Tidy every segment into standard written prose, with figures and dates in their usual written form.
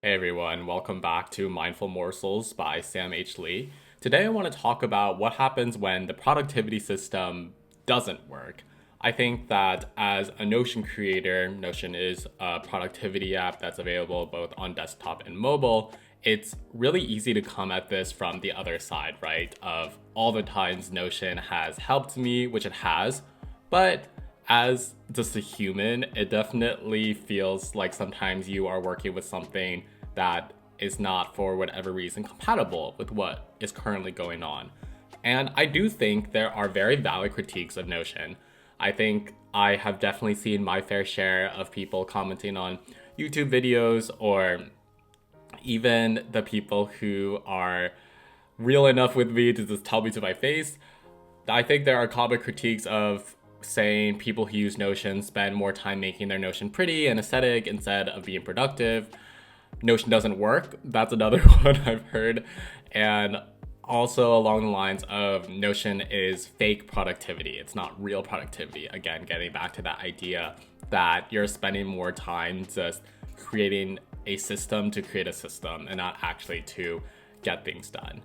Hey everyone, welcome back to Mindful Morsels by Sam H. Lee. Today I want to talk about what happens when the productivity system doesn't work. I think that as a Notion creator, Notion is a productivity app that's available both on desktop and mobile. It's really easy to come at this from the other side, right? Of all the times Notion has helped me, which it has, but as just a human, it definitely feels like sometimes you are working with something that is not, for whatever reason, compatible with what is currently going on. And I do think there are very valid critiques of Notion. I think I have definitely seen my fair share of people commenting on YouTube videos, or even the people who are real enough with me to just tell me to my face. I think there are common critiques of saying people who use Notion spend more time making their Notion pretty and aesthetic instead of being productive. Notion doesn't work. That's another one I've heard. And also along the lines of Notion is fake productivity. It's not real productivity. Again, getting back to that idea that you're spending more time just creating a system to create a system and not actually to get things done.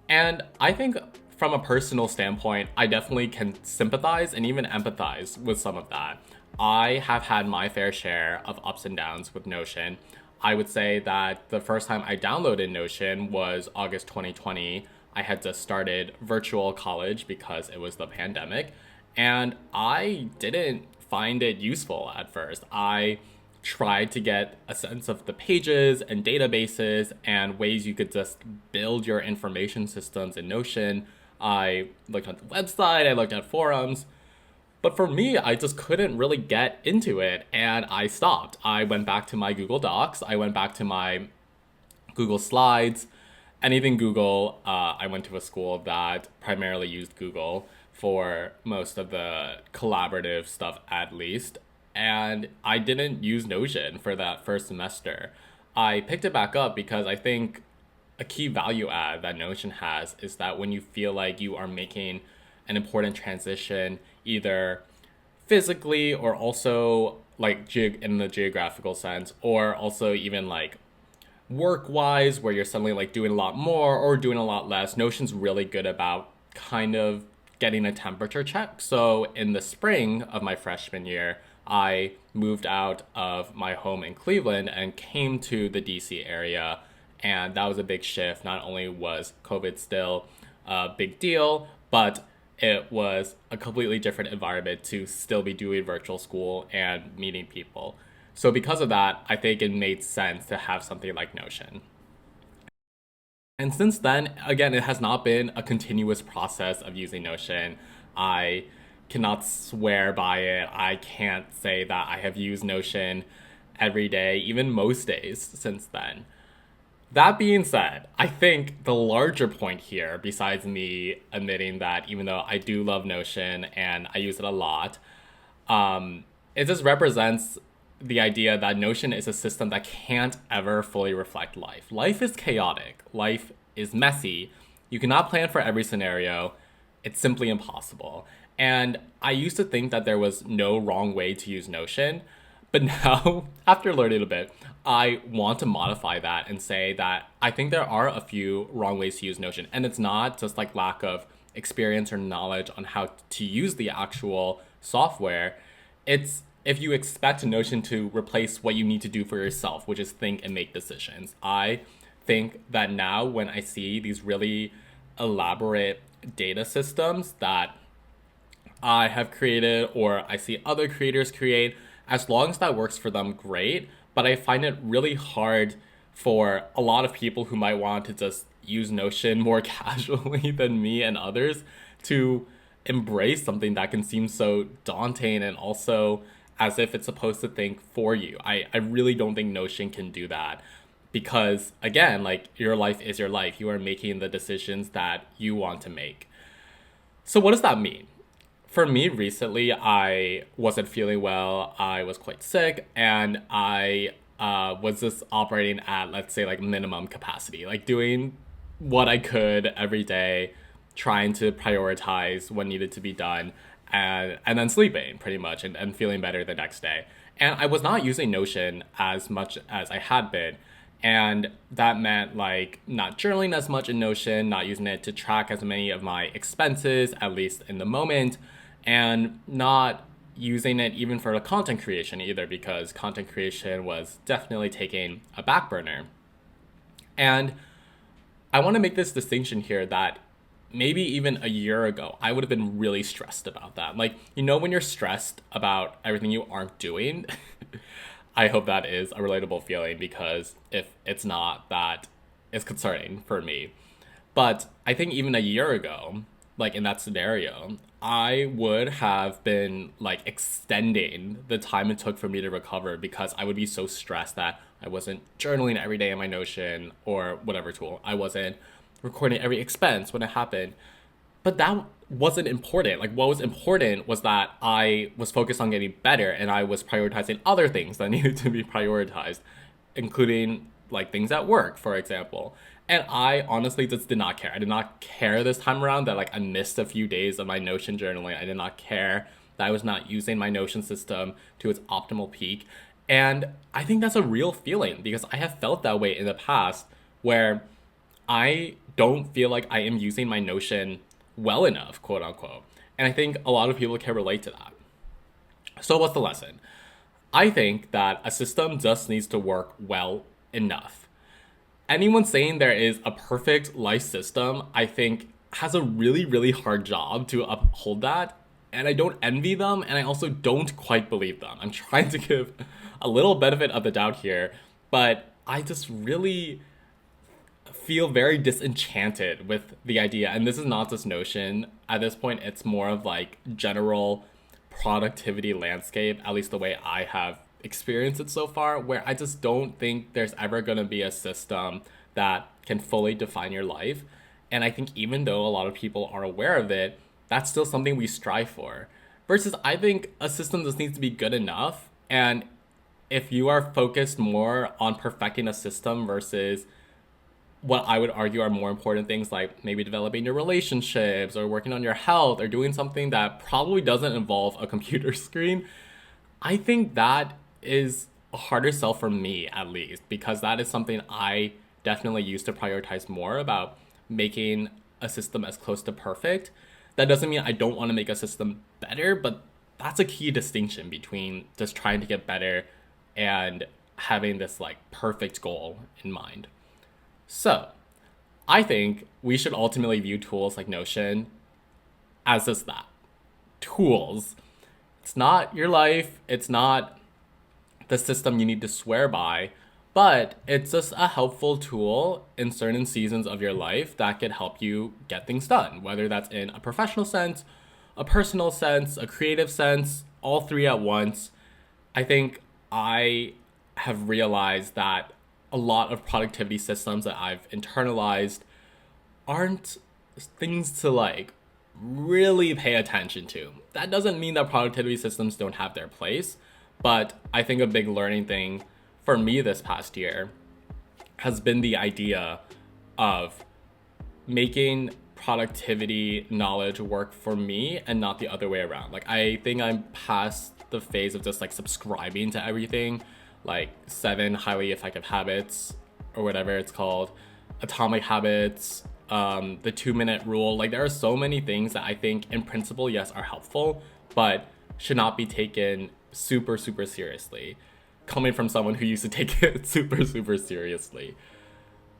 And I think from a personal standpoint, I definitely can sympathize and even empathize with some of that. I have had my fair share of ups and downs with Notion. I would say that the first time I downloaded Notion was August 2020. I had just started virtual college because it was the pandemic, and I didn't find it useful at first. I tried to get a sense of the pages and databases and ways you could just build your information systems in Notion. I looked at the website, I looked at forums, but for me, I just couldn't really get into it and I stopped. I went back to my Google Docs, I went back to my Google Slides, anything Google. I went to a school that primarily used Google for most of the collaborative stuff, at least. And I didn't use Notion for that first semester. I picked it back up because I think a key value add that Notion has is that when you feel like you are making an important transition, either physically or also like in the geographical sense, or also even like work wise, where you're suddenly like doing a lot more or doing a lot less, Notion's really good about kind of getting a temperature check. So in the spring of my freshman year, I moved out of my home in Cleveland and came to the DC area. And that was a big shift. Not only was COVID still a big deal, but it was a completely different environment to still be doing virtual school and meeting people. So because of that, I think it made sense to have something like Notion. And since then, again, it has not been a continuous process of using Notion. I cannot swear by it. I can't say that I have used Notion every day, even most days since then. That being said, I think the larger point here, besides me admitting that even though I do love Notion and I use it a lot, it just represents the idea that Notion is a system that can't ever fully reflect life. Life is chaotic, life is messy. You cannot plan for every scenario. It's simply impossible. And I used to think that there was no wrong way to use Notion, but now, after learning a bit, I want to modify that and say that I think there are a few wrong ways to use Notion. And it's not just like lack of experience or knowledge on how to use the actual software. It's if you expect Notion to replace what you need to do for yourself, which is think and make decisions. I think that now when I see these really elaborate data systems that I have created or I see other creators create, as long as that works for them, great. But I find it really hard for a lot of people who might want to just use Notion more casually than me and others to embrace something that can seem so daunting and also as if it's supposed to think for you. I really don't think Notion can do that because, again, like your life is your life. You are making the decisions that you want to make. So, what does that mean? For me recently, I wasn't feeling well. I was quite sick, and I was just operating at, let's say, like minimum capacity, like doing what I could every day, trying to prioritize what needed to be done, and then sleeping pretty much and feeling better the next day. And I was not using Notion as much as I had been. And that meant like not journaling as much in Notion, not using it to track as many of my expenses, at least in the moment, and not using it even for the content creation either, because content creation was definitely taking a back burner. And I want to make this distinction here that maybe even a year ago, I would have been really stressed about that. Like, when you're stressed about everything you aren't doing, I hope that is a relatable feeling, because if it's not, that is concerning for me. But I think even a year ago, like in that scenario, I would have been like extending the time it took for me to recover, because I would be so stressed that I wasn't journaling every day in my Notion or whatever tool. I wasn't recording every expense when it happened. But that wasn't important. Like, what was important was that I was focused on getting better, and I was prioritizing other things that needed to be prioritized, including like things at work, for example. And I honestly just did not care. I did not care this time around that like I missed a few days of my Notion journaling. I did not care that I was not using my Notion system to its optimal peak. And I think that's a real feeling, because I have felt that way in the past, where I don't feel like I am using my Notion well enough, quote unquote. And I think a lot of people can relate to that. So what's the lesson? I think that a system just needs to work well enough. Anyone saying there is a perfect life system, I think, has a really, really hard job to uphold that. And I don't envy them, and I also don't quite believe them. I'm trying to give a little benefit of the doubt here, but I just really feel very disenchanted with the idea. And this is not just Notion. At this point, it's more of like general productivity landscape, at least the way I have experienced it so far, where I just don't think there's ever going to be a system that can fully define your life. And I think even though a lot of people are aware of it, that's still something we strive for. Versus, I think a system just needs to be good enough. And if you are focused more on perfecting a system versus what I would argue are more important things, like maybe developing your relationships or working on your health or doing something that probably doesn't involve a computer screen, I think that is a harder sell for me, at least, because that is something I definitely used to prioritize more, about making a system as close to perfect. That doesn't mean I don't want to make a system better, but that's a key distinction between just trying to get better and having this like perfect goal in mind. So, I think we should ultimately view tools like Notion as just that. Tools. It's not your life, it's not the system you need to swear by, but it's just a helpful tool in certain seasons of your life that could help you get things done, whether that's in a professional sense, a personal sense, a creative sense, all three at once. I think I have realized that a lot of productivity systems that I've internalized aren't things to like really pay attention to. That doesn't mean that productivity systems don't have their place, but I think a big learning thing for me this past year has been the idea of making productivity knowledge work for me and not the other way around. Like, I think I'm past the phase of just like subscribing to everything, like 7 highly effective habits or whatever it's called, atomic habits, the 2-minute rule. Like, there are so many things that I think in principle, yes, are helpful, but should not be taken super, super seriously. Coming from someone who used to take it super, super seriously.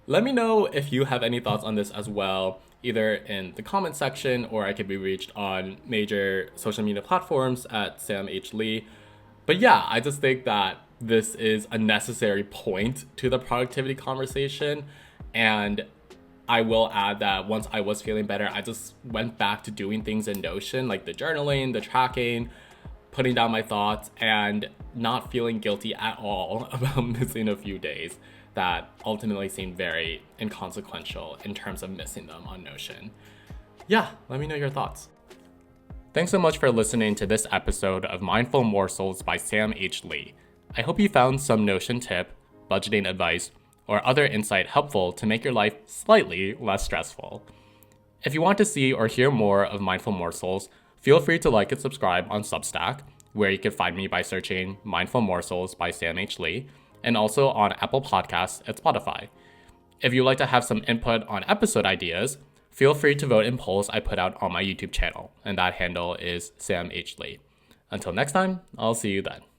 Let me know if you have any thoughts on this as well, either in the comment section, or I could be reached on major social media platforms at Sam H. Lee. But yeah, I just think that this is a necessary point to the productivity conversation. And I will add that once I was feeling better, I just went back to doing things in Notion, like the journaling, the tracking, putting down my thoughts, and not feeling guilty at all about missing a few days that ultimately seemed very inconsequential in terms of missing them on Notion. Yeah, let me know your thoughts. Thanks so much for listening to this episode of Mindful Morsels by Sam H. Lee. I hope you found some Notion tip, budgeting advice, or other insight helpful to make your life slightly less stressful. If you want to see or hear more of Mindful Morsels, feel free to like and subscribe on Substack, where you can find me by searching Mindful Morsels by Sam H. Lee, and also on Apple Podcasts and Spotify. If you'd like to have some input on episode ideas, feel free to vote in polls I put out on my YouTube channel, and that handle is Sam H. Lee. Until next time, I'll see you then.